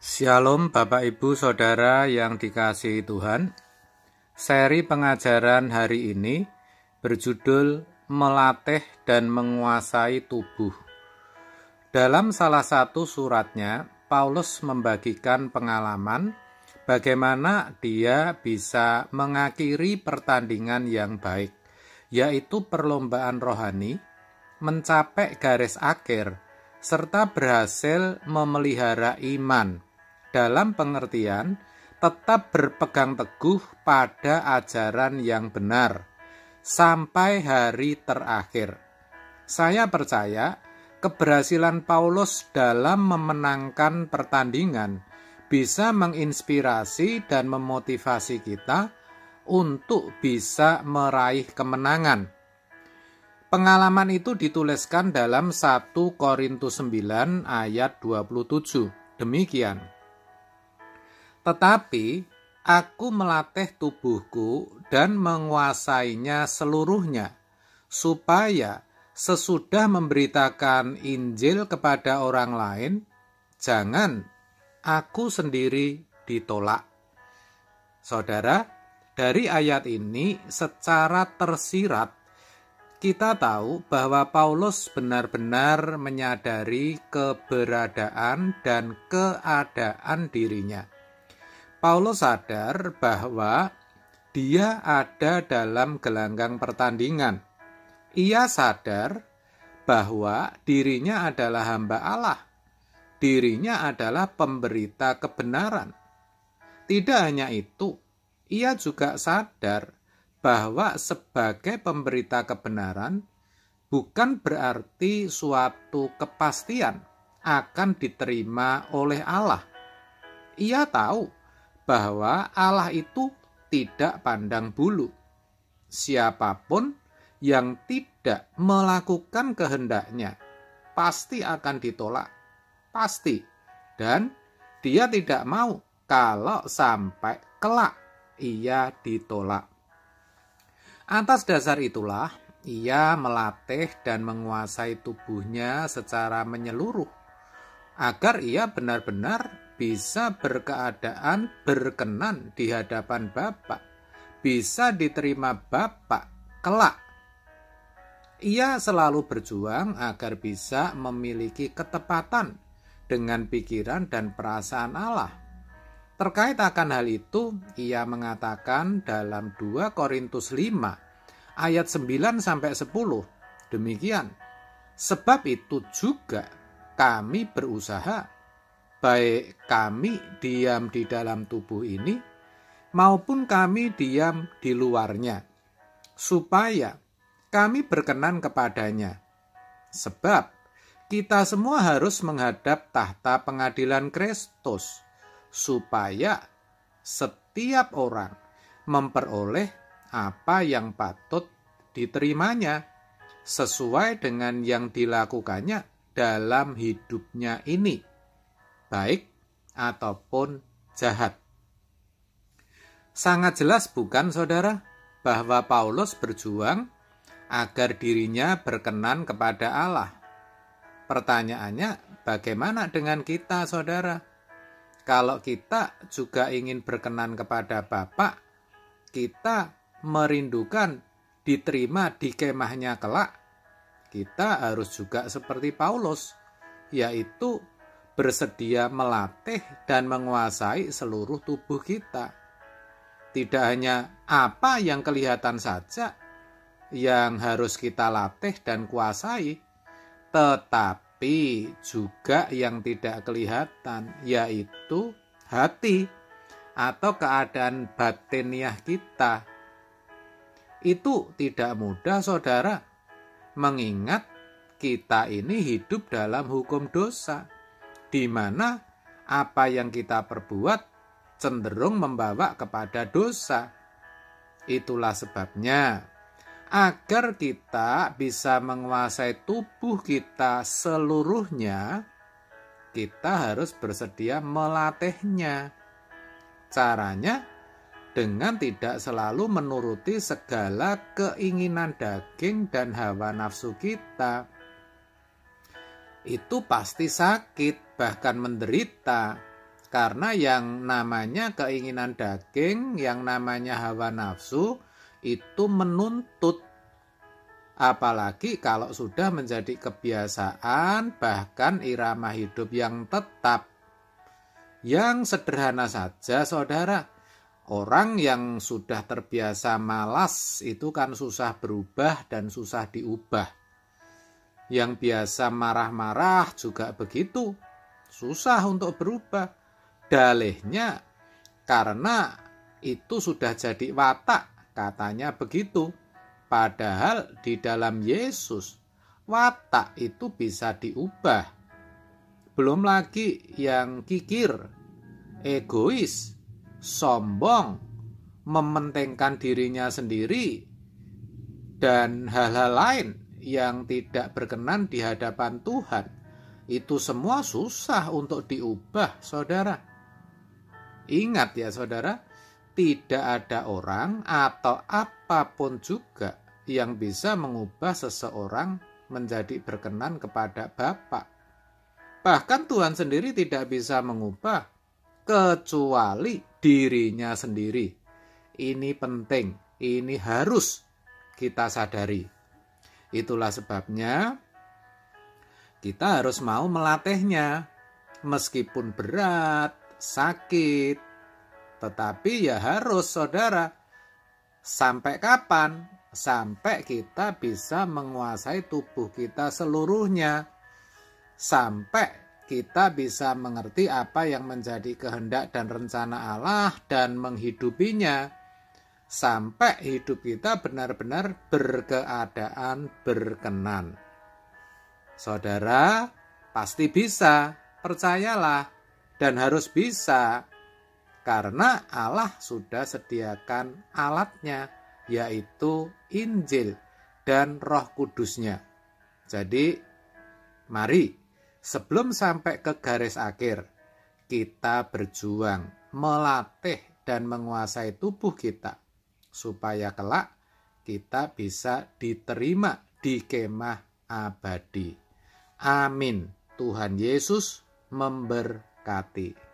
Shalom Bapak Ibu Saudara yang dikasihi Tuhan. Seri pengajaran hari ini berjudul Melatih dan Menguasai Tubuh. Dalam salah satu suratnya, Paulus membagikan pengalaman bagaimana dia bisa mengakhiri pertandingan yang baik, yaitu perlombaan rohani, mencapai garis akhir, serta berhasil memelihara iman, dalam pengertian tetap berpegang teguh pada ajaran yang benar sampai hari terakhir. Saya percaya keberhasilan Paulus dalam memenangkan pertandingan bisa menginspirasi dan memotivasi kita untuk bisa meraih kemenangan. Pengalaman itu dituliskan dalam 1 Korintus 9 ayat 27. Demikian. Tetapi aku melatih tubuhku dan menguasainya seluruhnya, supaya sesudah memberitakan Injil kepada orang lain, jangan aku sendiri ditolak. Saudara, dari ayat ini secara tersirat, kita tahu bahwa Paulus benar-benar menyadari keberadaan dan keadaan dirinya. Paulus sadar bahwa dia ada dalam gelanggang pertandingan. Ia sadar bahwa dirinya adalah hamba Allah. Dirinya adalah pemberita kebenaran. Tidak hanya itu, ia juga sadar bahwa sebagai pemberita kebenaran bukan berarti suatu kepastian akan diterima oleh Allah. Ia tahu bahwa Allah itu tidak pandang bulu. Siapapun yang tidak melakukan kehendaknya pasti akan ditolak. Pasti. Dan dia tidak mau kalau sampai kelak ia ditolak. Atas dasar itulah ia melatih dan menguasai tubuhnya secara menyeluruh agar ia benar-benar bisa berkeadaan berkenan di hadapan Bapa, bisa diterima Bapa kelak. Ia selalu berjuang agar bisa memiliki ketepatan dengan pikiran dan perasaan Allah. Terkait akan hal itu, ia mengatakan dalam 2 Korintus 5 ayat 9-10, demikian. Sebab itu juga kami berusaha, baik kami diam di dalam tubuh ini, maupun kami diam di luarnya, supaya kami berkenan kepadanya. Sebab kita semua harus menghadap tahta pengadilan Kristus, supaya setiap orang memperoleh apa yang patut diterimanya, sesuai dengan yang dilakukannya dalam hidupnya ini, baik ataupun jahat. Sangat jelas bukan saudara, bahwa Paulus berjuang agar dirinya berkenan kepada Allah. Pertanyaannya, bagaimana dengan kita saudara? Kalau kita juga ingin berkenan kepada Bapa, kita merindukan diterima di kemahnya kelak, kita harus juga seperti Paulus, yaitu bersedia melatih dan menguasai seluruh tubuh kita. Tidak hanya apa yang kelihatan saja yang harus kita latih dan kuasai, tetapi juga yang tidak kelihatan, yaitu hati atau keadaan batiniah kita. Itu tidak mudah saudara, mengingat kita ini hidup dalam hukum dosa, di mana apa yang kita perbuat cenderung membawa kepada dosa. Itulah sebabnya, agar kita bisa menguasai tubuh kita seluruhnya, kita harus bersedia melatihnya. Caranya dengan tidak selalu menuruti segala keinginan daging dan hawa nafsu kita. Itu pasti sakit, bahkan menderita. Karena yang namanya keinginan daging, yang namanya hawa nafsu, itu menuntut. Apalagi kalau sudah menjadi kebiasaan, bahkan irama hidup yang tetap. Yang sederhana saja, saudara. Orang yang sudah terbiasa malas itu kan susah berubah dan susah diubah. Yang biasa marah-marah juga begitu. Susah untuk berubah. Dalihnya karena itu sudah jadi watak, katanya begitu. Padahal di dalam Yesus watak itu bisa diubah. Belum lagi yang kikir, egois, sombong, mementingkan dirinya sendiri, dan hal-hal lain yang tidak berkenan di hadapan Tuhan. Itu semua susah untuk diubah, saudara. Ingat ya saudara, tidak ada orang atau apapun juga yang bisa mengubah seseorang menjadi berkenan kepada Bapa. Bahkan Tuhan sendiri tidak bisa mengubah kecuali dirinya sendiri. Ini penting, ini harus kita sadari. Itulah sebabnya kita harus mau melatihnya, meskipun berat, sakit, tetapi ya harus, saudara. Sampai kapan? Sampai kita bisa menguasai tubuh kita seluruhnya. Sampai kita bisa mengerti apa yang menjadi kehendak dan rencana Allah dan menghidupinya. Sampai hidup kita benar-benar berkeadaan berkenan. Saudara, pasti bisa, percayalah. Dan harus bisa, karena Allah sudah sediakan alatnya, yaitu Injil dan Roh Kudusnya. Jadi, mari sebelum sampai ke garis akhir, kita berjuang, melatih dan menguasai tubuh kita, supaya kelak kita bisa diterima di kemah abadi. Amin. Tuhan Yesus memberkati.